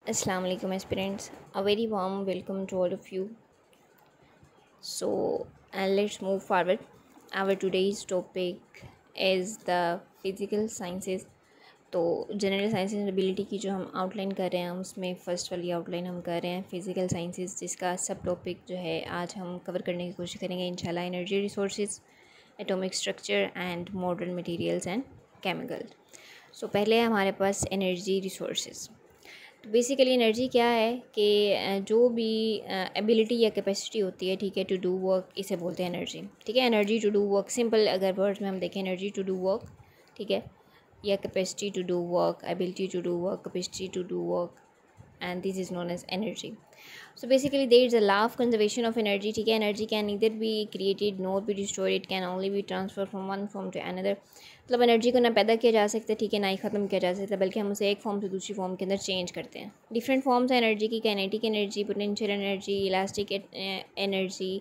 Assalamu alaikum aspirants. A very warm welcome to all of you. So, let's move forward. Our today's topic is the physical sciences. तो general science and ability की जो हम outline कर रहे हैं उसमें first वाली outline हम कर रहे हैं फिज़िकल साइंसेस, जिसका सब टॉपिक जो है आज हम कवर करने की कोशिश करेंगे इंशाल्लाह। Energy resources, atomic structure and modern materials and chemical. So पहले हमारे पास एनर्जी रिसोर्सेज। तो बेसिकली एनर्जी क्या है कि जो भी एबिलिटी या कैपेसिटी होती है, ठीक है, टू डू वर्क, इसे बोलते हैं एनर्जी। ठीक है, energy to do work, simple अगर वर्ड्स में हम देखें, एनर्जी टू डू वर्क, ठीक है, या capacity to do work, ability to do work, capacity to do work, and this is known as energy. So basically there is a law of conservation of energy. ठीक है, energy can neither be created nor be destroyed, it can only be transferred from one form to another. मतलब energy को ना पैदा किया जा सकता है, ठीक है, ना ही ख़त्म किया जा सकता, बल्कि हम उसे एक फॉर्म से दूसरी फॉर्म के अंदर चेंज करते हैं। डिफरेंट फॉर्म्स हैं एनर्जी की: kinetic energy, potential energy, elastic energy,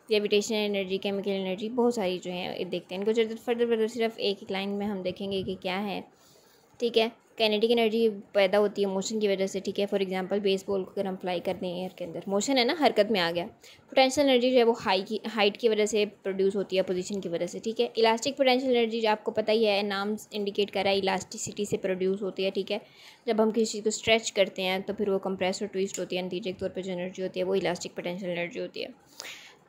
gravitational energy, chemical energy, बहुत सारी जो है देखते हैं। इनको जो फर्दर सिर्फ एक लाइन में हम देखेंगे कि क्या है। ठीक है, काइनेटिक एनर्जी पैदा होती है मोशन की वजह से। ठीक है, फॉर एग्जांपल बेसबॉल को अगर हम फ्लाई करते हैं एयर के अंदर, मोशन है ना, हरकत में आ गया। पोटेंशियल एनर्जी जो है वो हाइट की वजह से प्रोड्यूस होती है, पोजीशन की वजह से। ठीक है, इलास्टिक पोटेंशियल एनर्जी जो आपको पता ही है, नाम इंडिकेट कर रहा है, इलास्टिसिटी से प्रोड्यूस होती है। ठीक है, जब हम किसी चीज़ को स्ट्रेच करते हैं तो फिर वो कंप्रेस और ट्विस्ट होती है, नतीजे के तौर पर जो एनर्जी होती है वो इलास्टिक पोटेंशियल एनर्जी होती है।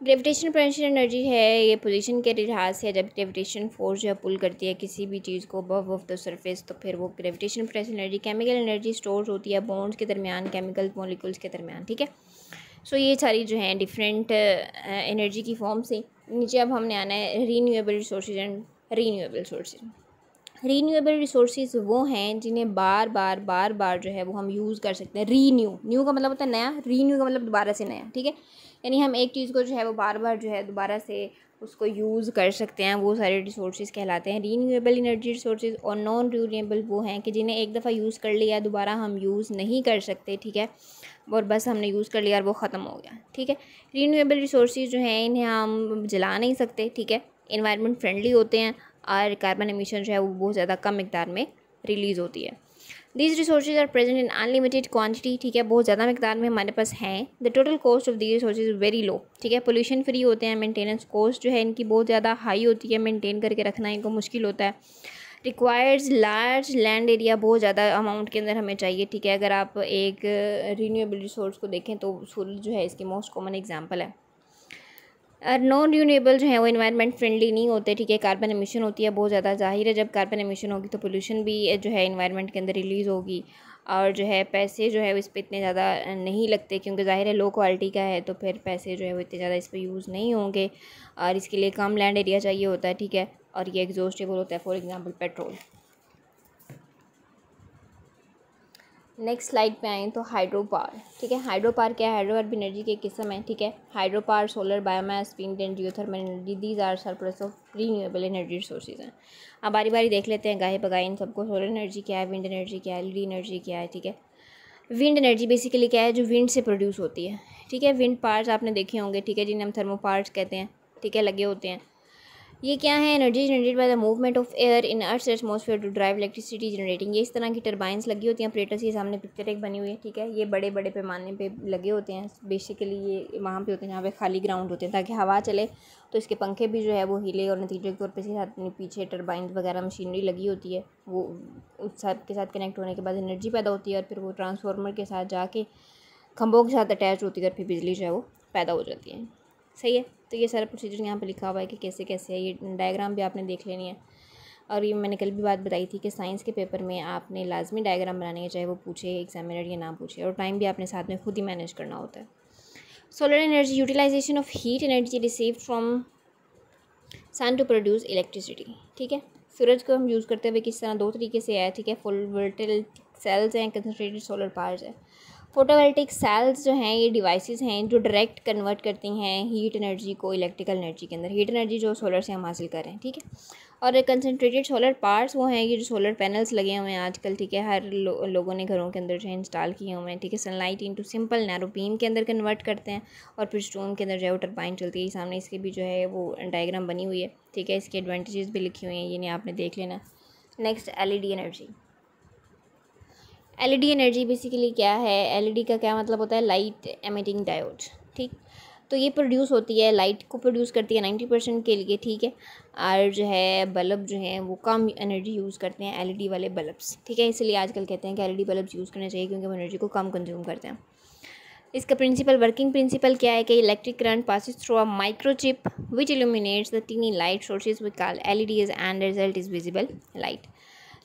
ग्रेविटेशनल पोटेंशियल एनर्जी है, ये पोजीशन के लिहाज से जब ग्रेविटेशन फोर्स जो है पुल करती है किसी भी चीज़ को अबव ऑफ द सरफेस, तो फिर वो gravitational potential energy. Chemical energy store होती है बॉन्ड्स के दरमियान, केमिकल मॉलिक्यूल्स के दरमियान। ठीक है, सो ये सारी जो हैं डिफरेंट एनर्जी की फॉर्म से। नीचे अब हमने आना है renewable resources and renewable sources. Renewable resources वो हैं जिन्हें बार बार बार बार जो है वो हम यूज़ कर सकते हैं। न्यू का मतलब होता है नया, रीन्यू का मतलब दोबारा से नया। ठीक है, यानी हम एक चीज़ को जो है वो बार बार जो है दोबारा से उसको यूज़ कर सकते हैं, वो सारे रिसोर्सेज कहलाते हैं रीन्यूएबल एनर्जी रिसोर्सेज। और नॉन रीन्यूएबल वो हैं कि जिन्हें एक दफ़ा यूज़ कर लिया दोबारा हम यूज़ नहीं कर सकते। ठीक है, और बस हमने यूज़ कर लिया और वो ख़त्म हो गया। ठीक है, रीन्यूएबल रिसोर्सेज जो हैं इन्हें हम जला नहीं सकते। ठीक है, इन्वायरमेंट फ्रेंडली होते हैं और कार्बन एमिशन जो है वो बहुत ज़्यादा कम मिकदार में रिलीज़ होती है। These resources are present in unlimited quantity. ठीक है, बहुत ज़्यादा मिकदार में हमारे पास हैं। The total cost of these resources is very low. ठीक है, पोल्यूशन फ्री होते हैं। मेंटेनेंस कॉस्ट जो है इनकी बहुत ज़्यादा हाई होती है, मेंटेन करके रखना इनको मुश्किल होता है। रिक्वायर्स लार्ज लैंड एरिया, बहुत ज़्यादा अमाउंट के अंदर हमें चाहिए। ठीक है, अगर आप एक रीन्यूएबल रिसोर्स को देखें तो सूरज जो है इसकी मोस्ट कॉमन एग्जाम्पल है। नॉन रीन्यूएबल जो है वो इन्वायरमेंट फ्रेंडली नहीं होते। ठीक है, कार्बन एमिशन होती है बहुत ज़्यादा। जाहिर है जब कार्बन एमिशन होगी तो पोल्यूशन भी जो है इन्वायरमेंट के अंदर रिलीज़ होगी, और जो है पैसे जो है वो इस पर इतने ज़्यादा नहीं लगते, क्योंकि ज़ाहिर है लो क्वालिटी का है तो फिर पैसे जो है वो इतने ज़्यादा इस पर यूज़ नहीं होंगे, और इसके लिए कम लैंड एरिया चाहिए होता है। ठीक है, और ये एग्जॉस्टेबल होता है, for example petrol. Next slide पे आएँ तो हाइड्रो पावर। ठीक है, हाइड्रो पावर क्या है? हाइड्रो पावर भी एनर्जी की एक किस्म है। ठीक है, hydro power, solar, biomass, wind and geothermal energy, these are surplus of renewable energy resources हैं। अब बारी बारी देख लेते हैं गाहे बगाए इन सबको। सोलर एनर्जी क्या है, विंड एनर्जी क्या है, एलईडी एनर्जी क्या है। ठीक है, विंड एनर्जी बेसिकली क्या है, जो विंड से प्रोड्यूस होती है। ठीक है, विंड पार्ट्स आपने देखे होंगे, ठीक है, जिन्हें हम थर्मो पार्ट्स कहते हैं। ठीक है, लगे होते हैं। ये क्या है? Energy generated by the movement of air in earth atmosphere to drive electricity generating. ये इस तरह की टरबाइंस लगी होती हैं ऑपरेटर्स के सामने, पिक्चर एक बनी हुई है। ठीक है, ये बड़े बड़े पैमाने पे लगे होते हैं। बेसिकली ये वहाँ पे होते हैं जहाँ पे खाली ग्राउंड होते हैं, ताकि हवा चले तो इसके पंखे भी जो है वो हिले, और नतीजे के तौर पर अपने पीछे टरबाइन वगैरह मशीनरी लगी होती है, वो उस सब के साथ कनेक्ट होने के बाद एनर्जी पैदा होती है, और फिर वो ट्रांसफार्मर के साथ जाके खंभों के साथ अटैच होती है, और फिर बिजली जो है वो पैदा हो जाती है। सही है, तो ये सारा प्रोसीजर यहाँ पे लिखा हुआ है कि कैसे कैसे है। ये डायग्राम भी आपने देख लेनी है, और ये मैंने कल भी बात बताई थी कि साइंस के पेपर में आपने लाजमी डायग्राम बनानी है, चाहे वो पूछे एग्जामिनर या ना पूछे, और टाइम भी आपने साथ में खुद ही मैनेज करना होता है। Solar energy, utilisation of heat energy received from sun to produce electricity. ठीक है, सूरज को हम यूज़ करते हुए किस तरह, दो तरीके से है। ठीक है, फुल वोल्टेज सेल्स हैं, कंसनट्रेटेड सोलर पावर्स है। फोटोवोल्टिक सेल्स जो हैं ये डिवाइसेस हैं जो डायरेक्ट कन्वर्ट करती हैं हीट एनर्जी को इलेक्ट्रिकल एनर्जी के अंदर, हीट एनर्जी जो सोलर से हम हासिल कर रहे हैं। ठीक है, और कंसनट्रेटेड सोलर पार्ट्स वो हैं ये जो सोलर पैनल्स लगे हुए हैं आजकल। ठीक है, हर लोगों ने घरों के अंदर जो है इंस्टॉल किए हुए हैं। ठीक है, sunlight into simple narrow beam के अंदर कन्वर्ट करते हैं, और फिर स्टोन के अंदर जो है वो टरबाइन चलती है। सामने इसके भी जो है वो डायग्राम बनी हुई है। ठीक है, इसके एडवांटेजेस भी लिखी हुई हैं, ये नहीं आपने देख लेना। Next, LED energy. LED energy basically क्या है, एलईडी का क्या मतलब होता है, लाइट एमिटिंग डायोड, ठीक। तो ये प्रोड्यूस होती है, लाइट को प्रोड्यूस करती है 90% के लिए, ठीक है। और जो है बल्ब जो हैं वो कम एनर्जी यूज़ करते हैं, एलईडी वाले बल्ब्स, ठीक है। इसलिए आजकल कहते हैं कि एलईडी बल्ब्स यूज़ करने चाहिए क्योंकि वो एनर्जी को कम कंज्यूम करते हैं। इसका वर्किंग प्रिंसिपल क्या है कि electric current passes through a microchip which illuminates the tiny light sources we call LEDs and result is visible light.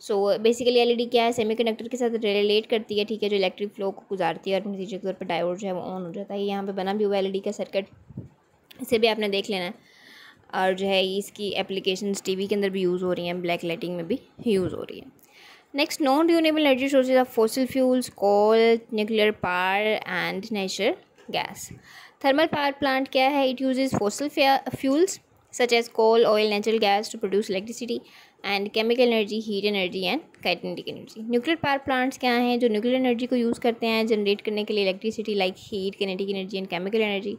So basically LED क्या है, सेमीकंडक्टर के साथ रिलेट करती है, ठीक है, जो इलेक्ट्रिक फ्लो को गुजारती है और नतीजे के तौर पर डायोड जो है वो ऑन हो जाता है। यहाँ पे बना भी हुआ एलईडी का सर्किट, इसे भी आपने देख लेना है। और जो है इसकी एप्लीकेशंस टीवी के अंदर भी यूज़ हो रही हैं, ब्लैक लाइटिंग में भी यूज़ हो रही है। Next, non renewable energy sources of fossil fuels, coal, nuclear power and natural gas. Thermal power plant क्या है, it uses fossil fuels such as coal, oil, natural gas to produce electricity and chemical energy, heat energy and kinetic energy. Nuclear power plants क्या हैं, जो nuclear energy को यूज़ करते हैं generate करने के लिए electricity like heat, kinetic energy and chemical energy.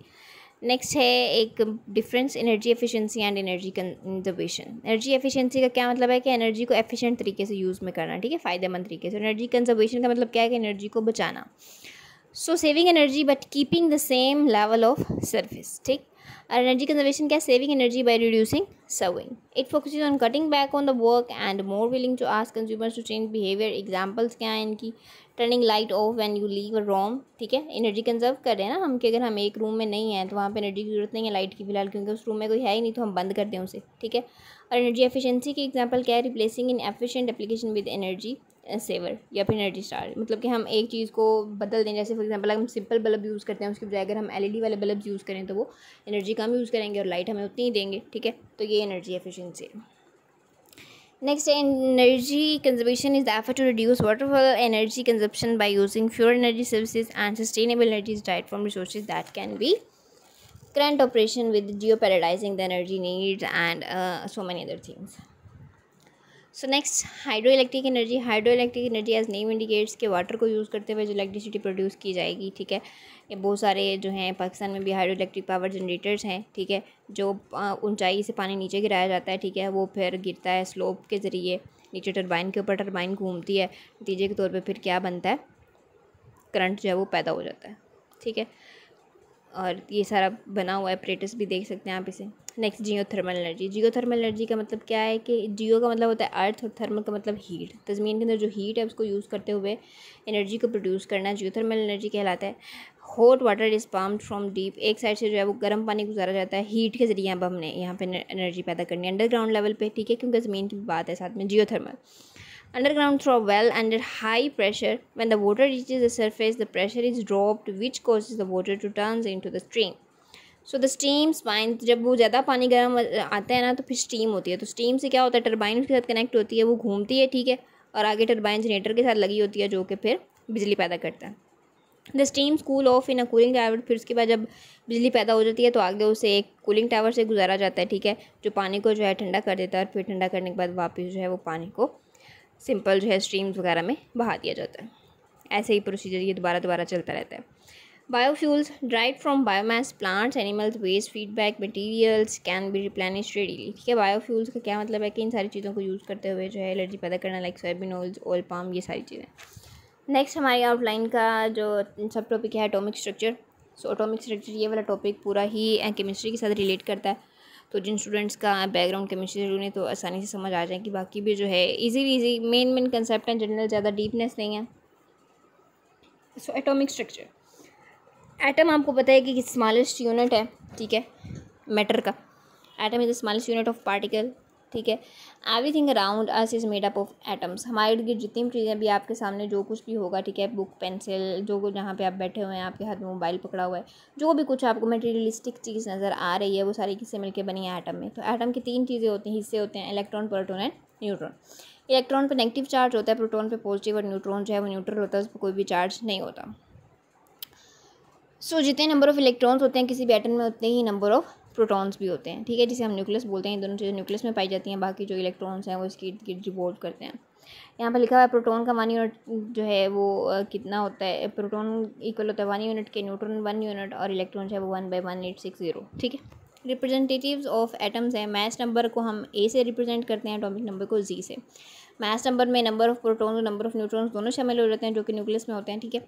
Next है एक difference energy efficiency and energy conservation. Energy efficiency का क्या मतलब है कि एनर्जी को एफिशिएंट तरीके से यूज़ में करना, ठीक है, फ़ायदेमंद तरीके से। एनर्जी कंजर्वेशन का मतलब क्या है कि एनर्जी को बचाना, so saving energy but keeping the same level of service, ठीक। और एनर्जी कंजर्वेशन क्या है, saving energy by reducing serving. It focuses on cutting back on the work and more willing to ask consumers to change behaviour. Examples क्या हैं इनकी, turning light off when you leave a room, ठीक है, energy conserve कर रहे हैं ना हम, कि अगर हम एक रूम में नहीं हैं तो वहाँ पे एनर्जी की जरूरत नहीं है लाइट की फिलहाल, क्योंकि उस रूम में कोई है ही नहीं तो हम बंद कर दें उसे, ठीक है। और एनर्जी एफिशिएंसी की एग्जांपल क्या है, replacing inefficient application with energy saver या फिर एनर्जी स्टार। मतलब कि हम एक चीज़ को बदल दें, जैसे फॉर एग्जांपल हम सिंपल बल्ब यूज़ करते हैं उसके बजाय अगर हम एलईडी वाले बल्ब यूज़ करें तो वो एनर्जी कम यूज़ करेंगे और लाइट हमें उतनी ही देंगे, ठीक है। तो ये एनर्जी एफिशिएंसी है। Next, energy conservation is the effort to reduce waterfall energy consumption by using fewer energy sources and sustainable energy is derived from resources that can be current operation with geoparadising the energy needs and so many other things. So next, hydroelectric energy as name indicates के water को यूज़ करते हुए जो electricity produce की जाएगी, ठीक है। ये बहुत सारे जो हैं पाकिस्तान में भी हाइड्रो इलेक्ट्रिक पावर जनरेटर्स हैं, ठीक है, जो ऊंचाई से पानी नीचे गिराया जाता है, ठीक है, वो फिर गिरता है स्लोप के ज़रिए नीचे टरबाइन के ऊपर, टरबाइन घूमती है, नतीजे के तौर पर फिर क्या बनता है, करंट जो है वो पैदा हो जाता है, ठीक है। और ये सारा बना हुआ एपरेटस भी देख सकते हैं आप इसे। नेक्स्ट, जियोथर्मल एनर्जी का मतलब क्या है कि जियो का मतलब होता है अर्थ और थर्मल का मतलब हीट। तो ज़मीन के अंदर जो हीट है उसको यूज़ करते हुए एनर्जी को प्रोड्यूस करना जियोथर्मल एनर्जी कहलाता है। Hot water is pumped from deep, एक साइड से जो है वो गर्म पानी गुजारा जाता है हीट के ज़रिए। अब हमने यहाँ पे एनर्जी पैदा करनी है अंडरग्राउंड लेवल पे, ठीक है, क्योंकि ज़मीन की बात है साथ में। Geothermal underground through a well under high pressure. When the water reaches the surface, the pressure is dropped, which causes the water to turn into the stream. So the steam spine, जब वो ज़्यादा पानी गर्म आता है ना तो फिर स्टीम होती है। तो स्टीम से क्या होता है, टरबाइन उसके साथ कनेक्ट होती है, वो घूमती है, ठीक है, और आगे टरबाइन जनरेटर के साथ लगी होती है जो कि फिर बिजली पैदा करता है। The steam cool off in a cooling tower, फिर उसके बाद जब बिजली पैदा हो जाती है तो आगे उसे एक कूलिंग टावर से गुजारा जाता है, ठीक है, जो पानी को जो है ठंडा कर देता है और फिर ठंडा करने के बाद वापस जो है वो पानी को सिंपल जो है स्ट्रीम्स वगैरह में बहा दिया जाता है। ऐसे ही प्रोसीजर ये दोबारा चलता रहता है। Biofuels drive from biomass plants, animals waste, feedback materials can be replenished readily, ठीक है। बायोफ्यूल्स का क्या मतलब है कि इन सारी चीज़ों को यूज़ करते हुए जो है एनर्जी पैदा करना, लाइक सोयाबीन ऑयल पाम, ये सारी चीज़ें। नेक्स्ट हमारी आउटलाइन का जो सब टॉपिक है atomic structure. So atomic structure ये वाला टॉपिक पूरा ही केमिस्ट्री के साथ रिलेट करता है, तो जिन स्टूडेंट्स का बैकग्राउंड केमिस्ट्री से उन्हें तो आसानी से समझ आ जाए कि बाकी भी जो है इजी मेन कंसेप्ट हैं, जनरल, ज़्यादा डीपनेस नहीं है। सो एटॉमिक स्ट्रक्चर, एटम आपको पता है कि स्मॉलेस्ट यूनिट है, ठीक है, मैटर का। Atom is the smallest unit of particle, ठीक है। Everything around us is made up of atoms, हमारे इर्द गिर्द जितनी भी चीज़ें भी आपके सामने जो कुछ भी होगा, ठीक है, बुक, पेंसिल, जो कुछ जहाँ पे आप बैठे हुए हैं, आपके हाथ में मोबाइल पकड़ा हुआ है, जो भी कुछ आपको मटेरियलिस्टिक चीज़ नज़र आ रही है वो सारी किससे मिलकर बनी है, एटम में। तो एटम की 3 चीज़ें होती हैं, हिस्से होते हैं, electron, proton and neutron. Electron पर नेगेटिव चार्ज होता है, प्रोटॉन पे पॉजिटिव, और न्यूट्रॉन जो है वो न्यूट्रल होता है, उस पर कोई भी चार्ज नहीं होता। सो जितने नंबर ऑफ़ इलेक्ट्रॉन्स होते हैं किसी भी एटम में उतने ही नंबर ऑफ़ प्रोटॉन्स भी होते हैं, ठीक है, जिसे हम न्यूक्लियस बोलते हैं। दोनों चीज़ें न्यूक्लियस में पाई जाती हैं, बाकी जो इलेक्ट्रॉन्स हैं वो इसके इर्द गिर्द रिवॉल्व करते हैं। यहाँ पर लिखा हुआ है प्रोटॉन का 1 यूनिट जो है वो कितना होता है, प्रोटॉन इक्वल होता है 1 यूनिट के, न्यूट्रॉन 1 यूनिट, और इलेक्ट्रॉन जो है वो 1/1860, ठीक है। रिप्रेजेंटेटिव्स ऑफ एटम्स हैं, मैस नंबर को हम ए से रिप्रेजेंट करते हैं, एटॉमिक नंबर को जी से। मास नंबर में नंबर ऑफ प्रोटॉन्स और नंबर ऑफ न्यूट्रॉन्स दोनों शामिल हो जाते हैं जो कि न्यूक्लियस में होते हैं, ठीक है।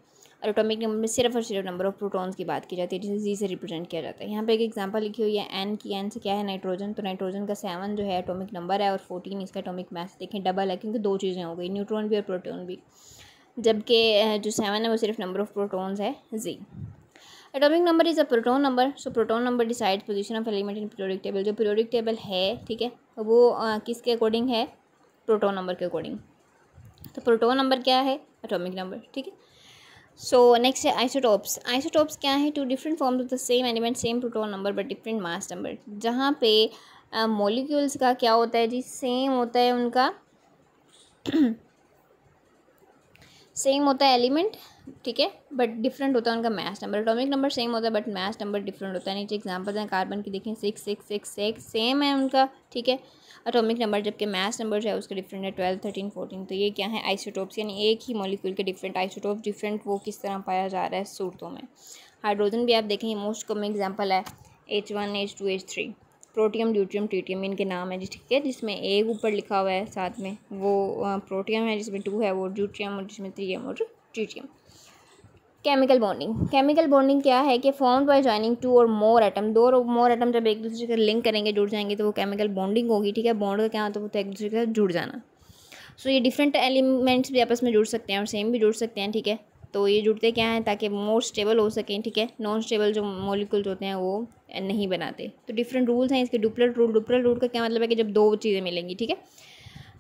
और एटॉमिक नंबर में सिर्फ और सिर्फ नंबर ऑफ प्रोटॉन्स की बात की जाती है, जिसे जी से रिप्रेजेंट किया जाता है। यहाँ पे एक एग्जांपल लिखी हुई है एन की। एन से क्या है? नाइट्रोजन। तो नाइट्रोजन का 7 जो है एटॉमिक नंबर है और 14 इसका एटॉमिक मास। देखें डबल है क्योंकि 2 चीज़ें हो गई, न्यूट्रॉन भी और प्रोटॉन भी, जबकि जो 7 है वो सिर्फ नंबर ऑफ प्रोटॉन्स है जी। Atomic number is a proton number. So proton number decides position of element in periodic table. जो पीरियोडिक टेबल है, ठीक है, वो किसके अकॉर्डिंग है? प्रोटॉन नंबर के अकॉर्डिंग। तो प्रोटॉन नंबर क्या है? एटॉमिक नंबर, ठीक है। सो नेक्स्ट है आइसोटॉप्स। आइसोटॉप्स क्या है? 2 different forms of the same element, same proton number but different mass number. जहाँ पे मॉलिक्यूल्स का क्या होता है जी? सेम होता है उनका सेम होता है एलिमेंट, ठीक है, बट डिफरेंट होता है उनका mass number. Atomic number same होता है बट मास नंबर डिफरेंट होता है। नीचे एग्जांपल्स हैं कार्बन की, देखें 6 6 6 6 सेम है उनका, ठीक है, एटॉमिक नंबर, जबकि मास नंबर जो है उसका डिफरेंट है 12 13 14। तो ये क्या है? आइसोटोप्स, यानी एक ही मॉलिक्यूल के डिफरेंट आइसोटोप। डिफरेंट वो किस तरह पाया जा रहा है? सूरतों में। हाइड्रोजन भी आप देखें मोस्ट कॉमन एग्जाम्पल है H1 H2 H3। Protium deuterium tritium इनके नाम है जी, ठीक है, जिसमें एक ऊपर लिखा हुआ है साथ में वो प्रोटियम है, जिसमें 2 है वो ड्यूटियम, और जिसमें 3 है वो tritium. Chemical bonding. Chemical bonding क्या है कि फॉर्म बाय जॉइनिंग 2 और मोर एटम। 2 और मोर एटम जब एक दूसरे से लिंक करेंगे, जुड़ जाएंगे, तो वो केमिकल बॉन्डिंग होगी, ठीक है। बॉन्ड का क्या होता है? वो तो एक दूसरे के साथ जुड़ जाना। सो ये डिफरेंट एलिमेंट्स भी आपस में जुड़ सकते हैं और सेम भी जुड़ सकते हैं, ठीक है। तो ये जुड़ते क्या हैं? ताकि मोर स्टेबल हो सकें, ठीक है। नॉन स्टेबल जो मॉलिक्यूल्स होते हैं वो नहीं बनाते। तो डिफरेंट रूल्स हैं इसके। Duplet rule. डुप्लेट रूल का क्या मतलब है कि जब 2 चीज़ें मिलेंगी, ठीक है।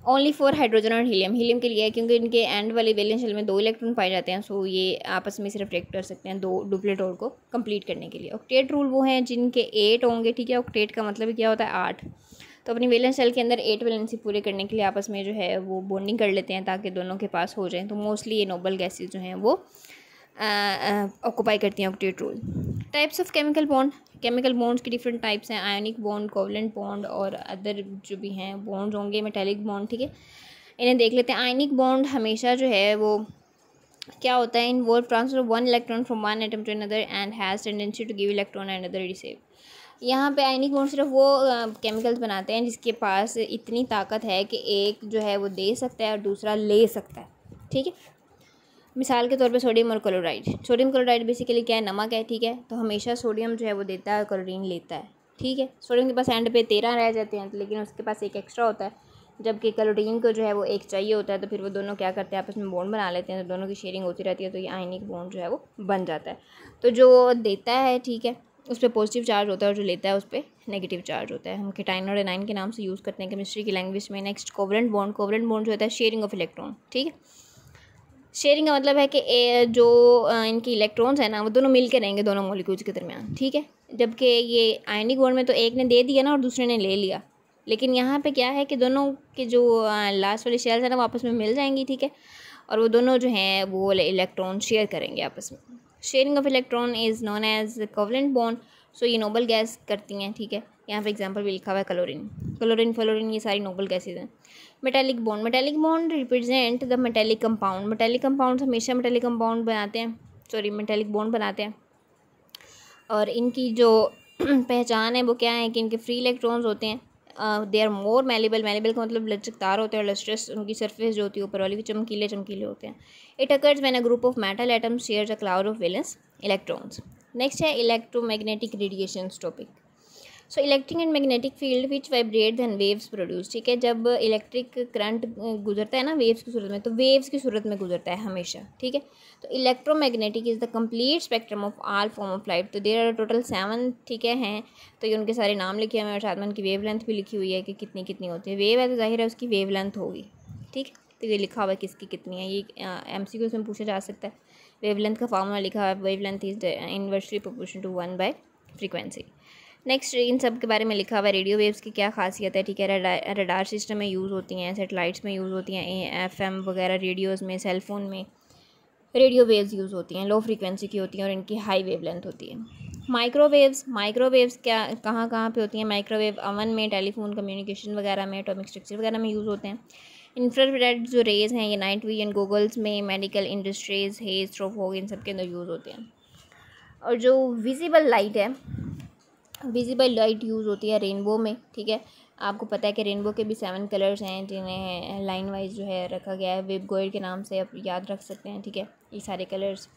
ओनली फॉर हाइड्रोजन और हीलियम। हीलियम के लिए है क्योंकि इनके एंड वाले वैलेंस शेल में 2 इलेक्ट्रॉन पाए जाते हैं। सो ये आपस में सिर्फ रिएक्ट कर सकते हैं 2 डुप्लेट रूल को कंप्लीट करने के लिए। ऑक्टेट रूल वो हैं जिनके 8 होंगे, ठीक है। ऑक्टेट का मतलब क्या होता है? 8। तो अपनी वैलेंस शेल के अंदर 8 वैलेंसी पूरे करने के लिए आपस में जो है वो बॉन्डिंग कर लेते हैं ताकि दोनों के पास हो जाए। तो मोस्टली ये नोबल गैसेज जो हैं वो ऑक्यूपाई करती हैं octet rule. Types of chemical bond. Chemical bonds की डिफरेंट टाइप्स हैं। आयोनिक बॉन्ड, कोवलेंट बॉन्ड और अदर जो भी हैं बॉन्ड्स होंगे। मेटालिक बॉन्ड, ठीक है, इन्हें देख लेते हैं। आयनिक बॉन्ड हमेशा जो है वो क्या होता है? Involve transfer of 1 electron from 1 atom to another and has tendency to give electron and other receive. यहाँ पे आयनिक बॉन्ड सिर्फ वो केमिकल्स बनाते हैं जिसके पास इतनी ताकत है कि एक जो है वो दे सकता है और दूसरा ले सकता है, ठीक है। मिसाल के तौर पे सोडियम और क्लोराइड। सोडियम क्लोराइड बेसिकली क्या है? नमक है, ठीक है। तो हमेशा सोडियम जो है वो देता है और क्लोरीन लेता है, ठीक है। सोडियम के पास एंड पे 13 रह जाते हैं, लेकिन उसके पास एक एक्स्ट्रा होता है, जबकि क्लोरीन को जो है वो एक चाहिए होता है। तो फिर वो दोनों क्या करते हैं? आपस में बॉन्ड बना लेते हैं, तो दोनों की शेयरिंग होती रहती है। तो ये आयनिक बॉन्ड जो है वो बन जाता है। तो जो देता है, ठीक है, उस पर पॉजिटिव चार्ज होता है और जो लेता है उस पर नेगेटिव चार्ज होता है। हम केटाइन और एनाइन के नाम से यूज़ करते हैं केमिस्ट्री की लैंग्वेज में। Next covalent bond. Covalent bond जो होता है शेयरिंग ऑफ इलेक्ट्रॉन, ठीक है। शेयरिंग का मतलब है कि जो इनकी इलेक्ट्रॉन्स हैं ना वो दोनों मिल के रहेंगे दोनों मॉलिक्यूल्स के दरमियान, ठीक है। जबकि ये आयनिक बॉन्ड में तो एक ने दे दिया ना और दूसरे ने ले लिया, लेकिन यहाँ पे क्या है कि दोनों के जो लास्ट वाली शेल्स हैं ना वो आपस में मिल जाएंगी, ठीक है, और वो दोनों जो हैं वो इलेक्ट्रॉन शेयर करेंगे आपस में। Sharing of electron is known as covalent bond. So ये नोबल गैस करती हैं, ठीक है। यहाँ पे एग्जांपल भी लिखा हुआ है क्लोरीन, क्लोरीन, फ्लोरीन, ये सारी नोबल गैसेज हैं। Metallic bond. Metallic bond represent the metallic compound. Metallic compound हमेशा मेटालिक कंपाउंड बनाते हैं, सॉरी मेटालिक बॉन्ड बनाते हैं। और इनकी जो पहचान है वो क्या है कि इनके फ्री इलेक्ट्रॉन्स होते हैं। They are more malleable. Malleable का मतलब लचकदार होते हैं, और लस्ट्रस उनकी सरफेस जो होती है ऊपर वाली भी चमकीले चमकीले होते हैं। It occurs when a group of metal atoms shares a cloud of valence electrons. Next है electromagnetic radiations topic. So electric and magnetic field which vibrate than waves produce, ठीक है। जब इलेक्ट्रिक करंट गुजरता है ना वेव्स की सूरत में, तो वेव्स की सूरत में गुजरता है हमेशा, ठीक है। तो electromagnetic is the complete spectrum of all form of light. तो देयर आर टोटल 7, ठीक है, हैं। तो ये उनके सारे नाम लिखे हुए हैं और साथ में उनकी वेव लेंथ भी लिखी हुई है कि कितनी कितनी होती है। वेव है तो जाहिर है उसकी वेव लेंथ होगी, ठीक। तो ये लिखा हुआ है किसकी कितनी है, ये MCQ में पूछा जा सकता है। वेव लेंथ का फार्मूला लिखा हुआ है, wave length is inversely proportional to 1 by frequency. Next इन सब के बारे में लिखा हुआ है। रेडियो वेव्स की क्या खासियत है, ठीक है। रडार सिस्टम में यूज़ होती हैं, सैटेलाइट्स में यूज़ होती हैं, FM वगैरह रेडियोज़ में, सेलफोन में रेडियो वेव्स यूज़ होती हैं, लो फ्रीक्वेंसी की होती हैं और इनकी हाई वेवलेंथ होती है। माइक्रोवेव्स। माइक्रोवेव्स क्या कहाँ कहाँ पे होती हैं? माइक्रोवेव अवन में, टेलीफोन कम्युनिकेशन वगैरह में, एटॉमिक स्ट्रक्चर वगैरह में यूज़ होते हैं। इंफ्रारेड जो रेज़ हैं ये नाइट विजन गॉगल्स में, मेडिकल इंडस्ट्रीज़, हेज, स्ट्रोफोग, इन सब के अंदर यूज़ होते हैं। और जो विजिबल लाइट है, विजिबल लाइट यूज़ होती है रेनबो में, ठीक है। आपको पता है कि रेनबो के भी 7 कलर्स हैं जिन्हें लाइन वाइज जो है रखा गया है, वेवगाइड के नाम से आप याद रख सकते हैं, ठीक है। ये सारे कलर्स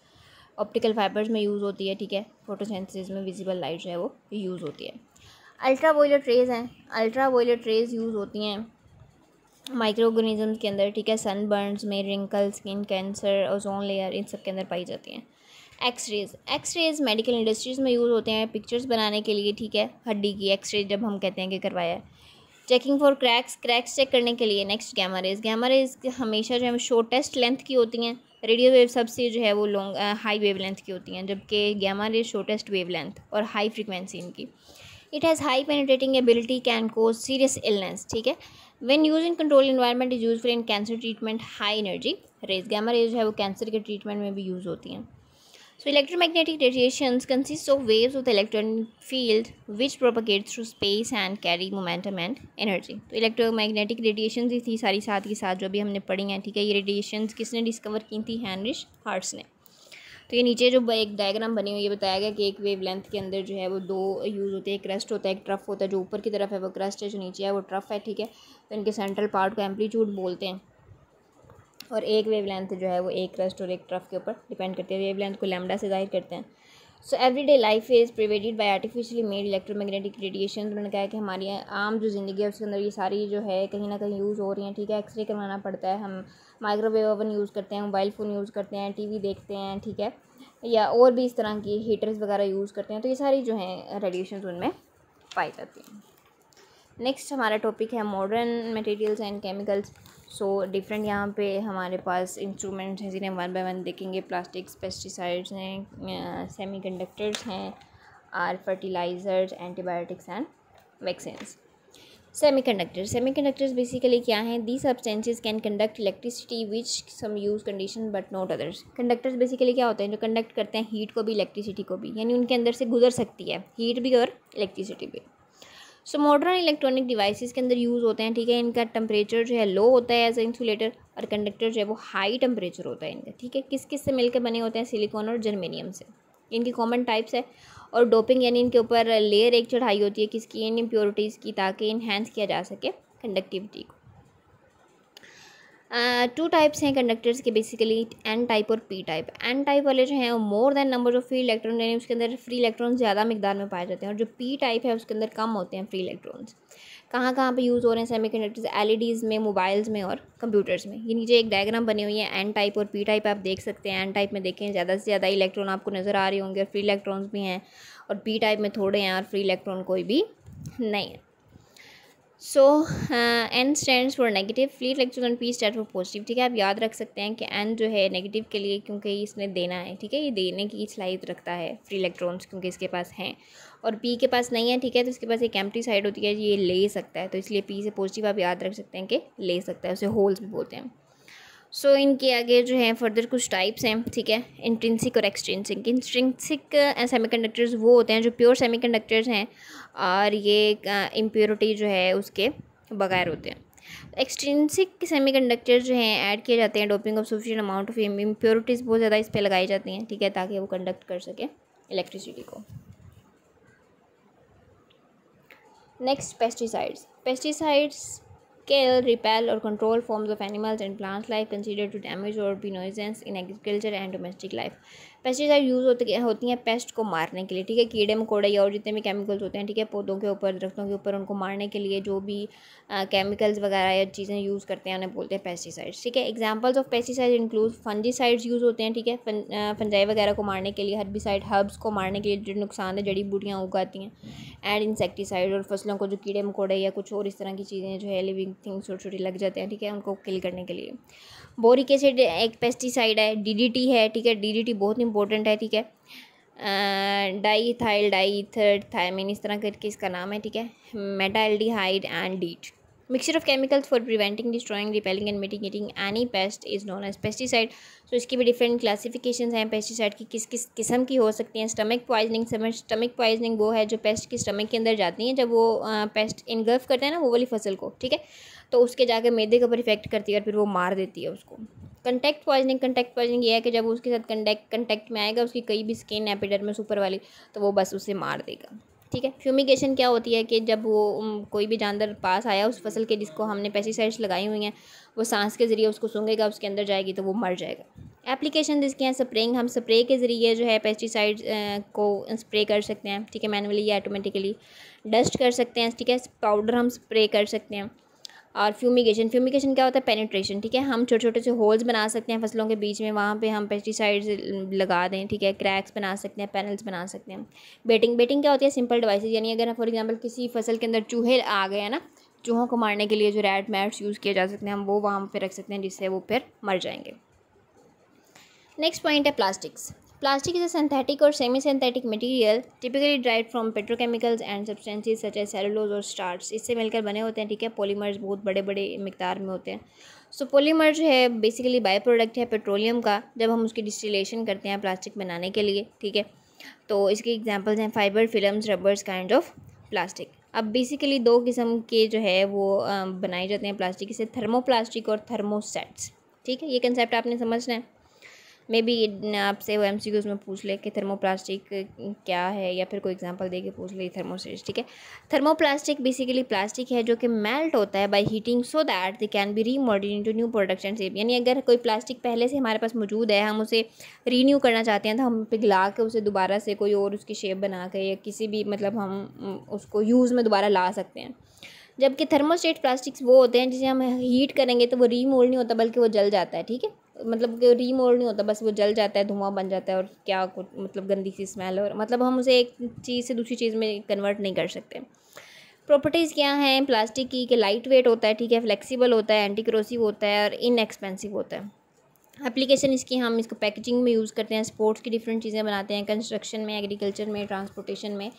ऑप्टिकल फाइबर्स में यूज़ होती है, ठीक है। फोटोसिंथेसिस में विजिबल लाइट जो है वो यूज़ होती है। अल्ट्रा वायलेट रेज़ हैं, अल्ट्रा वायलेट रेज़ यूज़ होती हैं माइक्रो ऑर्गेनिजम्स के अंदर, ठीक है। सनबर्न्स में, wrinkle, skin cancer, ozone layer, इन सब के अंदर पाई जाती हैं। एक्स रेज़ मेडिकल इंडस्ट्रीज़ में यूज़ होते हैं पिक्चर्स बनाने के लिए, ठीक है। हड्डी की एक्सरे जब हम कहते हैं कि करवाया है। चेकिंग फॉर क्रैक्स चेक करने के लिए नेक्स्ट गामा रेज़ हमेशा जो है शॉर्टेस्ट लेंथ की होती हैं। रेडियो वेव सबसे जो है वो लॉन्ग हाई वेव लेंथ की होती हैं, जबकि gamma rays shortest wave length और हाई फ्रीक्वेंसी इनकी। It has high penetrating ability, can cause serious illness, ठीक है। When use in control environment is useful in cancer treatment. High energy rays, gamma rays जो है वो cancer के treatment में भी यूज़ होती हैं। So electromagnetic radiations consists of waves of the electronic field which propagate through space and carry momentum and energy. तो electromagnetic radiations ही थी सारी साथ के साथ जो अभी हमने पढ़ी हैं, ठीक है। ये रेडिएशंस किसने डिस्कवर की थी? हेनरिच हर्ट्ज ने। तो ये नीचे जो एक डायग्राम बनी हुई है बताया गया कि एक वेव लेंथ के अंदर जो है वो दो यूज़ होते हैं, एक क्रस्ट होता है, एक ट्रफ होता है। जो ऊपर की तरफ है वो क्रस्ट है, जो नीचे है वो ट्रफ है, ठीक है। तो इनके सेंट्रल पार्ट को एम्पलीट्यूड बोलते हैं, और एक वेव लेंथ जो है वो एक क्रस्ट और एक ट्रफ के ऊपर डिपेंड करती है। वेव लेंथ को लैम्डा से जाहिर करते हैं। So everyday life is pervaded by artificially made electromagnetic radiation. उन्होंने कहा है कि हमारी आम जो ज़िंदगी है उसके अंदर ये सारी जो है कहीं ना कहीं यूज़ हो रही हैं, ठीक है। एक्सरे करवाना पड़ता है, हम माइक्रोवेव ओवन यूज़ करते हैं, मोबाइल फ़ोन यूज़ करते हैं, टीवी देखते हैं, ठीक है, या और भी इस तरह की हीटर्स वगैरह यूज़ करते हैं। तो ये सारी जो हैं रेडिएशन उनमें पाई जाती हैं। नेक्स्ट हमारा टॉपिक है modern materials and chemicals. So different यहाँ पे हमारे पास इंस्ट्रूमेंट्स हैं जिन्हें वन बाय वन देखेंगे। प्लास्टिक्स, पेस्टिसाइड्स हैं, सेमीकंडक्टर्स हैं, are fertilisers, antibiotics and vaccines. Semiconductors basically क्या हैं? The substances can conduct electricity which some use condition but not others. Conductors basically क्या होते हैं? जो कंडक्ट करते हैं हीट को भी, इलेक्ट्रिसिटी को भी, यानी उनके अंदर से गुजर सकती है हीट भी और इलेक्ट्रिसिटी भी। सो मॉडर्न इलेक्ट्रॉनिक डिवाइसेस के अंदर यूज़ होते हैं, ठीक है। इनका टेम्परेचर जो है लो होता है एज ए इंसुलेटर, और कंडक्टर जो है वो हाई टेम्परेचर होता है इनका, ठीक है। किस किस से मिलकर बने होते हैं? सिलिकॉन और जर्मेनियम से। इनकी कॉमन टाइप्स है। और डोपिंग यानी इनके ऊपर लेयर एक चढ़ाई होती है किसकी? इन इम्प्योरिटीज़ की, ताकि इन्हेंस किया जा सके कंडक्टिविटी को। टू टाइप्स हैं कंडक्टर्स के बेसिकली, एन टाइप और पी टाइप। एन टाइप वाले जो हैं वो more than number of free electron, यानी उसके अंदर फ्री इलेक्ट्रॉन ज़्यादा मिकदार में पाए जाते हैं। और जो पी टाइप है उसके अंदर कम होते हैं फ्री इलेक्ट्रॉन्स। कहाँ कहाँ पे यूज़ हो रहे हैं सेमीकंडक्टर्स? एलईडीज़ में, मोबाइल्स में और कंप्यूटर्स में। ये नीचे एक डायग्राम बनी हुई है, एन टाइप और पी टाइप आप देख सकते हैं। एन टाइप में देखें ज़्यादा से ज़्यादा इलेक्ट्रॉन आपको नज़र आ रहे होंगे और फ्री इलेक्ट्रॉन्स भी हैं, और पी टाइप में थोड़े हैं और फ्री इलेक्ट्रॉन कोई भी नहीं है। So N stands for negative, free electron, P stand for positive, ठीक है। आप याद रख सकते हैं कि एन जो है नेगेटिव के लिए, क्योंकि इसने देना है, ठीक है, ये देने की सलाहियत रखता है फ्री इलेक्ट्रॉन्स, क्योंकि इसके पास हैं। और पी के पास नहीं है, ठीक है, तो इसके पास एक एम्प्टी साइड होती है, ये ले सकता है, तो इसलिए पी से पॉजिटिव आप याद रख सकते हैं कि ले सकता है, उसे होल्स भी बोलते हैं। सो इनके आगे जो है फर्दर कुछ टाइप्स हैं, ठीक है। इंट्रिंसिक और एक्सट्रिंसिक। इंट्रिंसिक सेमीकंडक्टर्स वो होते हैं जो प्योर सेमीकंडक्टर्स हैं, और ये इम्प्योरिटी जो है उसके बगैर होते हैं। एक्सट्रिंसिक सेमीकंडक्टर्स जो हैं ऐड किए जाते हैं doping of sufficient amount of impurities बहुत ज़्यादा इस पर लगाई जाती हैं, ठीक है, ताकि वो कंडक्ट कर सके इलेक्ट्रिसिटी को। Next pesticides kill, repel or control forms of animals and plant life considered to damage or be nuisance in agriculture and domestic life. Pesticide use होती हैं पेस्ट को मारने के लिए, ठीक है। कीड़े मकोड़े या और जितने भी केमिकल्स होते हैं, ठीक है, पौधों के ऊपर, दरख्तों के ऊपर, उनको मारने के लिए जो भी केमिकल्स वगैरह या चीज़ें यूज़ करते हैं उन्हें बोलते हैं पेस्टिसाइड्स, ठीक है। Examples of pesticide include fungicides use होते हैं, ठीक है, फंजाई वगैरह को मारने के लिए, हर्बिसाइड हर्ब्स को मारने के लिए जो नुकसानदेह जड़ी बूटियाँ उगाती हैं, एंड इंसेक्टिसाइड और फसलों को जो कीड़े मकोड़े या कुछ और इस तरह की चीज़ें जो है लिविंग थिंग्स छोटे छोटे लग जाते हैं, ठीक है, उनको किल करने के लिए। बोरिक एसिड एक पेस्टिसाइड है। डीडीटी है, ठीक है, डीडीटी बहुत इंपॉर्टेंट है, ठीक है। डाईथाइल डाईथर थायमिन इस तरह करके इसका नाम है, ठीक है। Metaldehyde and DEET. Mixture of chemicals for preventing, destroying, repelling and mitigating any pest is known as pesticide. तो इसकी भी डिफरेंट क्लासिफिकेशंस हैं पेस्टिसाइड की, किस किस किस्म की हो सकती हैं। स्टमक पॉइजनिंग वो है जो पेस्ट की स्टमक के अंदर जाती हैं, जब वो पेस्ट इनगल्फ करते हैं ना वो वाली फसल को, ठीक है, तो उसके जाके मैदे के ऊपर इफेक्ट करती है और फिर वो मार देती है उसको। कंटेक्ट पॉइजनिंग ये है कि जब उसके साथ कंटेक्ट में आएगा उसकी कई भी स्किन एपिडर्मिस ऊपर वाली, तो वो बस उसे मार देगा। ठीक है। फ्यूमिगेशन क्या होती है कि जब वो कोई भी जानवर पास आया उस फसल के जिसको हमने पेस्टिसाइड्स लगाई हुई हैं, वो सांस के ज़रिए उसको सूंघेगा, उसके अंदर जाएगी तो वो मर जाएगा। एप्लीकेशन जिसकी हैं स्प्रेइंग, हम स्प्रे के ज़रिए जो है पेस्टिसाइड्स को स्प्रे कर सकते हैं, ठीक है, मैनुअली या ऑटोमेटिकली। डस्ट कर सकते हैं, ठीक है, पाउडर हम स्प्रे कर सकते हैं। और फ्यूमिगेशन, फ्यूमिगेशन क्या होता है? पेनिट्रेशन, ठीक है, हम छोटे छोटे से होल्स बना सकते हैं फसलों के बीच में, वहाँ पे हम पेस्टिसाइड्स लगा दें, ठीक है, क्रैक्स बना सकते हैं, पैनल्स बना सकते हैं। बेटिंग, बेटिंग क्या होती है? सिंपल डिवाइसेस, यानी अगर फॉर एग्जांपल किसी फसल के अंदर चूहे आ गए हैं ना, चूहों को मारने के लिए जो रैट मैट्स यूज़ किए जा सकते हैं, हम वो वहाँ पे रख सकते हैं जिससे वो फिर मर जाएंगे। नेक्स्ट पॉइंट है plastics. Plastic is a synthetic or semi-synthetic material typically derived from petrochemicals and substances such as cellulose और starch। इससे मिलकर बने होते हैं, ठीक है। पॉलीमर्स बहुत बड़े बड़े मिकदार में होते हैं। सो पॉलीमर जो है बेसिकली बाई प्रोडक्ट है पेट्रोलियम का, जब हम उसकी डिस्टिलेशन करते हैं प्लास्टिक बनाने के लिए, ठीक है। तो इसके एग्जांपल्स हैं fibre, films, rubbers kind of plastic. अब बेसिकली दो किस्म के जो है वो बनाए जाते हैं प्लास्टिक से, थर्मोप्लास्टिक और थर्मोसेट्स, ठीक है। ये कंसेप्ट आपने समझना है। मे बी आपसे वो MCQs में पूछ ले कि थर्मोप्लास्टिक क्या है, या फिर कोई एग्जांपल दे के पूछ ले थर्मोसेट्स, ठीक है। थर्मोप्लास्टिक बेसिकली प्लास्टिक है जो कि मेल्ट होता है by heating so that they can be remodelled into new products and shape. यानी अगर कोई प्लास्टिक पहले से हमारे पास मौजूद है, हम उसे रीन्यू करना चाहते हैं, तो हम पिघला के उसे दोबारा से कोई और उसकी शेप बना के या किसी भी मतलब हम उसको यूज़ में दोबारा ला सकते हैं। जबकि थर्मोस्टेट प्लास्टिक्स वो होते हैं जिसे हम हीट करेंगे तो वो रीमोल्ड नहीं होता बल्कि वो जल जाता है, ठीक है। मतलब कि रीमोल्ड नहीं होता, बस वो जल जाता है, धुआं बन जाता है और क्या कुछ मतलब गंदी सी स्मेल, और मतलब हम उसे एक चीज़ से दूसरी चीज़ में कन्वर्ट नहीं कर सकते। प्रॉपर्टीज़ क्या हैं प्लास्टिक की? कि लाइट वेट होता है, ठीक है, फ्लेक्सिबल होता है, एंटी करोसिव होता है और इनएक्सपेंसिव होता है। एप्लीकेशन इसकी, हम इसको पैकेजिंग में यूज़ करते हैं, स्पोर्ट्स की डिफरेंट चीज़ें बनाते हैं, कंस्ट्रक्शन में, एग्रीकल्चर में, ट्रांसपोर्टेशन में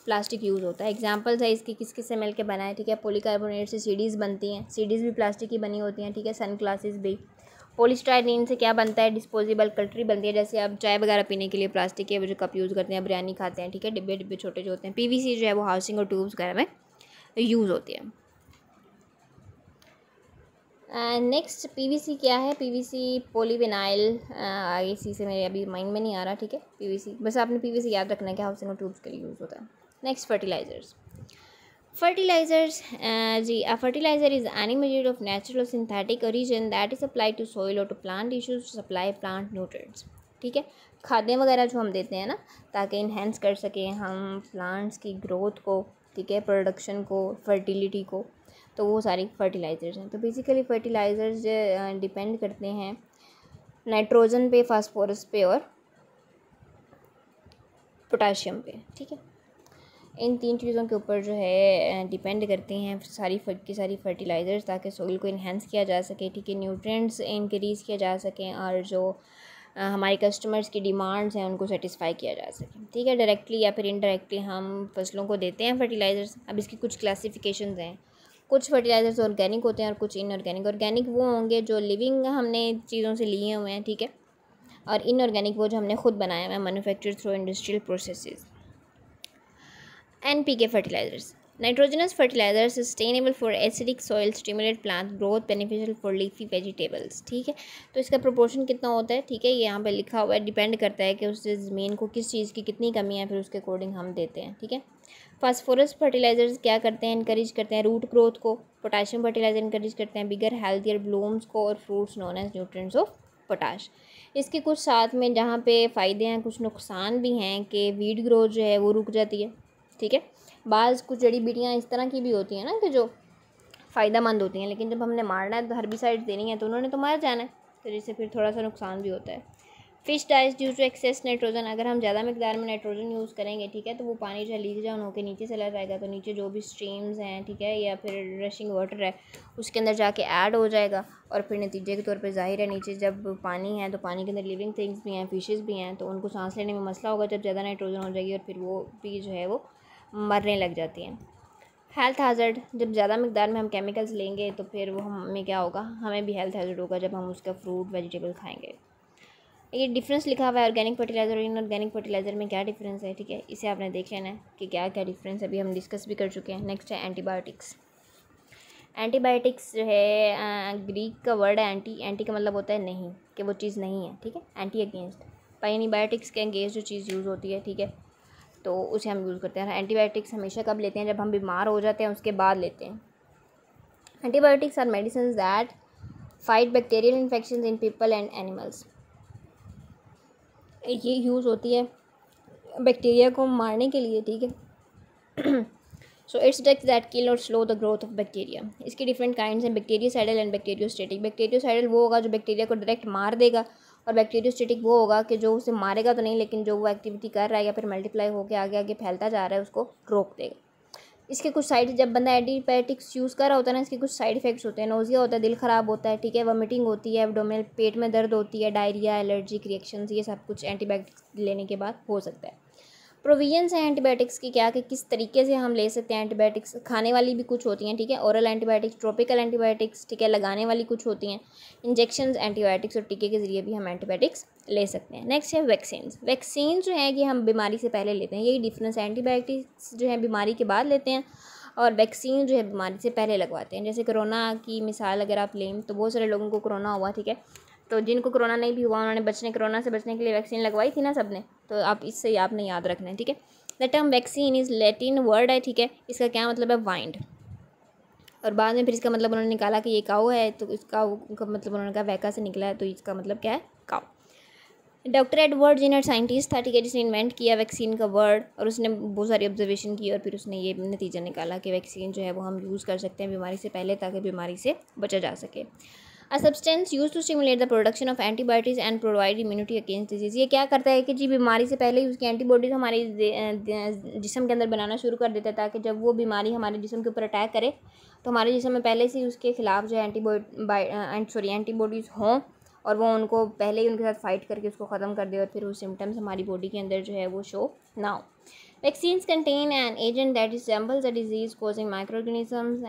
प्लास्टिक यूज़ होता है। एग्जांपल्स है इसकी, किस किस से मिल के बना है, ठीक है। पॉलीकार्बोनेट से सीडीज़ बनती हैं, सीडीज़ भी प्लास्टिक की बनी होती हैं, ठीक है। सन ग्लासेस भी। पॉलीस्टाइरीन से क्या बनता है? डिस्पोजेबल कटरी बनती है, जैसे आप चाय वगैरह पीने के लिए प्लास्टिक के वो जो कप यूज़ करते हैं, बिरयानी खाते हैं, ठीक है, डिब्बे डिब्बे छोटे जो होते हैं। PVC जो है वो हाउसिंग और ट्यूब्स वगैरह में यूज़ होती है। नेक्स्ट PVC क्या है? PVC पॉलीविनाइल, आगे सी से मेरे अभी माइंड में नहीं आ रहा, ठीक है। PVC बस आपने PVC याद रखना है कि हाउसिंग और ट्यूब्स के लिए यूज़ होता है। Next fertilisers. फर्टिलाइजर्स जी, fertiliser is any material of natural synthetic origin that is applied to soil और to plant tissues to supply plant nutrients, ठीक है। खादें वगैरह जो हम देते हैं ना, ताकि इन्हेंस कर सकें हम प्लांट्स की ग्रोथ को, ठीक है, प्रोडक्शन को, फर्टिलिटी को, तो वो सारी फर्टिलाइजर्स हैं। तो बेसिकली फर्टिलाइजर्स डिपेंड करते हैं नाइट्रोजन पे, फास्फोरस पे और पोटाशियम पे, ठीक है। इन तीन चीज़ों के ऊपर जो है डिपेंड करती हैं सारी फर्टिलाइज़र्स, ताकि सोइल को इन्हेंस किया जा सके, ठीक है, न्यूट्रिएंट्स इंक्रीज़ किया जा सकें और जो हमारे कस्टमर्स की डिमांड्स हैं उनको सेटिस्फाई किया जा सके, ठीक है। डायरेक्टली या फिर इनडायरेक्टली हम फसलों को देते हैं फर्टिलाइज़र्स। अब इसकी कुछ क्लासिफिकेशंस हैं। कुछ फर्टिलाइज़र्स ऑर्गेनिक होते हैं और कुछ इनऑर्गेनिक। ऑर्गेनिक वो होंगे जो लिविंग हमने चीज़ों से लिए हुए हैं, ठीक है, और इनऑर्गेनिक वो जो हमने खुद बनाया हुआ है, manufacture through industrial processes. NPK fertilizers. Nitrogenous fertilizers sustainable for acidic soil, stimulate plant growth, beneficial for leafy vegetables, ठीक है। तो इसका प्रोपोर्शन कितना होता है, ठीक है, ये यहाँ पे लिखा हुआ है, डिपेंड करता है कि उस ज़मीन को किस चीज़ की कितनी कमी है, फिर उसके अकॉर्डिंग हम देते हैं, ठीक है। फास्फोरस फर्टिलाइजर्स क्या करते हैं? इनकरेज करते हैं रूट ग्रोथ को। पोटाशियम फर्टिलाइजर इनकरेज करते हैं बिगर हेल्थियर ब्लूम्स को और fruits known as nutrients of potash. इसके कुछ साथ में जहाँ पे फ़ायदे हैं कुछ नुकसान भी हैं कि वीड ग्रोथ जो है वो रुक जाती है, ठीक है। बाज़ कुछ जड़ी बूटियाँ इस तरह की भी होती हैं ना कि जो फ़ायदा मंद होती हैं, लेकिन जब हमने मारना है तो हर्बिसाइड देनी है तो उन्होंने तो मार जाना है, तो जिससे फिर थोड़ा सा नुकसान भी होता है। Fish dies due to excess nitrogen. अगर हम ज़्यादा मिकदार में नाइट्रोजन यूज़ करेंगे, ठीक है, तो वो पानी जो लीक डाउन होकर नीचे चला जाएगा, तो नीचे जो भी स्ट्रीम्स हैं, ठीक है, या फिर रशिंग वाटर है, उसके अंदर जाके ऐड हो जाएगा और फिर नतीजे के तौर पे ज़ाहिर है नीचे जब पानी है तो पानी के अंदर लिविंग थिंग्स भी हैं, फिशेस भी हैं, तो उनको सांस लेने में मसला होगा जब ज़्यादा नाइट्रोजन हो जाएगी और फिर वो भी जो है वो मरने लग जाती हैं। Health hazard. जब ज़्यादा मिकदार में हम केमिकल्स लेंगे तो फिर वो हमें क्या होगा, हमें भी हेल्थ हैज़र्ड होगा जब हम उसका फ्रूट वेजिटेबल खाएंगे। ये डिफरेंस लिखा हुआ है ऑर्गेनिक फर्टिलाइज़र और इनऑर्गेनिक फर्टिलाइज़र में, क्या डिफरेंस है, ठीक है, इसे आपने देख लेना है कि क्या क्या डिफरेंस है, अभी हम डिस्कस भी कर चुके हैं। नेक्स्ट है एंटीबायोटिक्स। एंटीबायोटिक्स जो है ग्रीक का वर्ड है एंटी। एंटी का मतलब होता है नहीं, कि वो चीज़ नहीं है, ठीक है, एंटी अगेंस्ट। एंटीबायोटिक्स के अगेंस्ट जो चीज़ यूज़ होती है, ठीक है, तो उसे हम यूज़ करते हैं। एंटीबायोटिक्स हमेशा कब लेते हैं? जब हम बीमार हो जाते हैं उसके बाद लेते हैं। Antibiotics are medicine that fight bacterial infection in people and animals. ये यूज़ होती है बैक्टीरिया को मारने के लिए, ठीक है। So it's drugs that kill और slow the growth of bacteria. इसकी डिफरेंट काइंड्स हैं, बैक्टीरियोसाइडल एंड बैक्टीरियोस्टेटिक। बैक्टीरियोसाइडल वो होगा जो बैक्टीरिया को डायरेक्ट मार देगा, और बैक्टीरियोस्टेटिक वो होगा कि जो उसे मारेगा तो नहीं, लेकिन जो वो एक्टिविटी कर रहा है या फिर मल्टीप्लाई होकर आगे आगे फैलता जा रहा है उसको रोक देगा। इसके कुछ साइड, जब बंदा एंटीबायोटिक्स यूज़ कर रहा होता है ना, इसके कुछ साइड इफेक्ट्स होते हैं। नोज़िया होता है, दिल ख़राब होता है, ठीक है, वॉमिटिंग होती है, एब्डोमिनल पेट में दर्द होती है, डायरिया, एलर्जिक रिएक्शंस, ये सब कुछ एंटीबायोटिक्स लेने के बाद हो सकता है। प्रोविजंस हैं एंटीबायोटिक्स की क्या, कि किस तरीके से हम ले सकते हैं एंटीबायोटिक्स। खाने वाली भी कुछ होती हैं, ठीक है, ओरल एंटीबायोटिक्स, ट्रॉपिकल एंटीबायोटिक्स, ठीक है, लगाने वाली कुछ होती हैं, इंजेक्शंस एंटीबायोटिक्स, और टीके के ज़रिए भी हम एंटीबायोटिक्स ले सकते हैं। नेक्स्ट है वैक्सीन्स। वैक्सीन जो है कि हम बीमारी से पहले लेते हैं, यही डिफरेंस है। एंटीबायोटिक्स जो है बीमारी के बाद लेते हैं, और वैक्सीन जो है बीमारी से पहले लगवाते हैं। जैसे कोरोना की मिसाल अगर आप लें तो बहुत सारे लोगों को कोरोना हुआ, ठीक है, तो जिनको कोरोना नहीं भी हुआ उन्होंने कोरोना से बचने के लिए वैक्सीन लगवाई थी ना सबने, तो आप इससे आपने याद रखना है, ठीक है। The term vaccine is Latin word है, ठीक है, इसका क्या मतलब है? वाइंड। और बाद में फिर इसका मतलब उन्होंने निकाला कि ये काऊ है, तो इसका मतलब उन्होंने कहा वैका से निकला है, तो इसका मतलब क्या है? काऊ। डॉक्टर एडवर्ड जेनर साइंटिस्ट था, ठीक है, जिसने इन्वेंट किया वैक्सीन का वर्ड, और उसने बहुत सारी ऑब्जर्वेशन की और फिर उसने ये नतीजा निकाला कि वैक्सीन जो है वो हम यूज़ कर सकते हैं बीमारी से पहले, ताकि बीमारी से बचा जा सके। A substance used to stimulate the production of antibodies and provide immunity against disease। ये क्या करता है कि जी बीमारी से पहले ही उसकी एंटीबॉडीज़ हमारे जिस्म के अंदर बनाना शुरू कर देता है, ताकि जब वो बीमारी हमारे जिस्म के ऊपर अटैक करे तो हमारे जिस्म में पहले से ही उसके खिलाफ जो है एंटीबॉडीज़ हों, और वो उनको पहले ही उनके साथ फाइट करके उसको ख़त्म कर दे, और फिर वो सिम्टम्स हमारी बॉडी के अंदर जो है वो शो ना हो। Vaccines contain an agent that resembles a disease causing microorganisms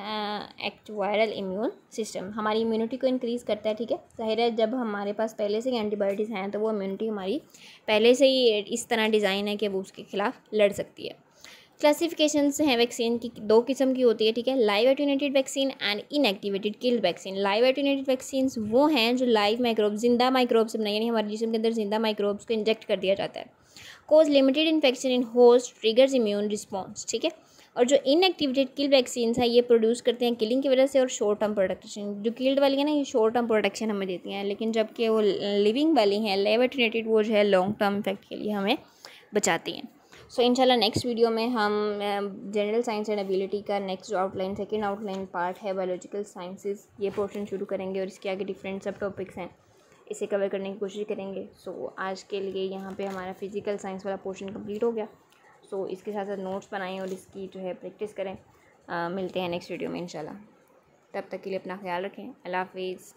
act viral immune system। हमारी इम्यूनिटी को इंक्रीज़ करता है, ठीक है, जाहिर है जब हमारे पास पहले से ही एंटीबायोटिक्स हैं तो वो इम्यूनिटी हमारी पहले से ही इस तरह डिज़ाइन है कि वो उसके खिलाफ लड़ सकती है। क्लासिफिकेशंस हैं वैक्सीन की, दो किस्म की होती है, ठीक है, live attenuated vaccine and inactivated killed vaccine. Live attenuated vaccine वो हैं जो लाइव माइक्रोब, जिंदा माइक्रोब से बनाई, यानी हमारे जिस्म के अंदर जिंदा माइक्रोब्स को इंजेक्ट कर दिया जाता है। Cause limited infection in host triggers immune response, ठीक है। और जो इनएक्टिवेटेड किल वैक्सीन है ये प्रोड्यूस करते हैं किलिंग की वजह से और शॉर्ट टर्म प्रोटेक्शन। जो किल्ड वाली है ना ये शॉर्ट टर्म प्रोटेक्शन हमें देती हैं, लेकिन जबकि वो लिविंग वाली हैं लाइव एटेन्यूएटेड वो जो है लॉन्ग टर्म इफेक्ट के लिए हमें बचाती हैं। सो इंशाल्लाह नेक्स्ट वीडियो में हम जनरल साइंस एंड एबिलिटी का next outline, second outline part है बायोलॉजिकल साइंसेज, ये पोर्शन शुरू करेंगे और इसके आगे डिफरेंट सब टॉपिक्स हैं, इसे कवर करने की कोशिश करेंगे। सो आज के लिए यहाँ पे हमारा फिज़िकल साइंस वाला पोर्शन कंप्लीट हो गया। सो इसके साथ साथ नोट्स बनाएं और इसकी जो है प्रैक्टिस करें। मिलते हैं नेक्स्ट वीडियो में इंशाल्लाह। तब तक के लिए अपना ख्याल रखें। अल्लाह हाफिज़।